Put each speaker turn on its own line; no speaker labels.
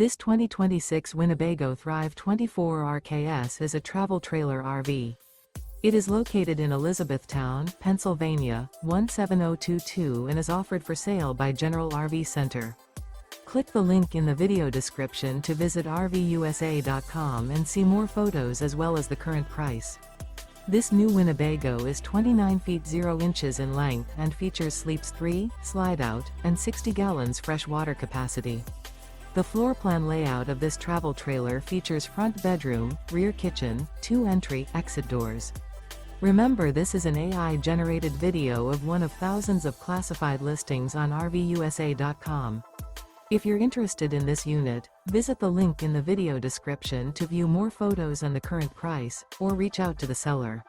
This 2026 Winnebago Thrive 24 RKS is a travel trailer RV. It is located in Elizabethtown, Pennsylvania, 17022 and is offered for sale by General RV Center. Click the link in the video description to visit RVUSA.com and see more photos as well as the current price. This new Winnebago is 29 feet 0 inches in length and features sleeps 3, Slideout, and 60 gallons fresh water capacity. The floor plan layout of this travel trailer features front bedroom, rear kitchen, 2 entry/exit doors. Remember, this is an AI-generated video of one of thousands of classified listings on RVUSA.com. If you're interested in this unit, visit the link in the video description to view more photos and the current price, or reach out to the seller.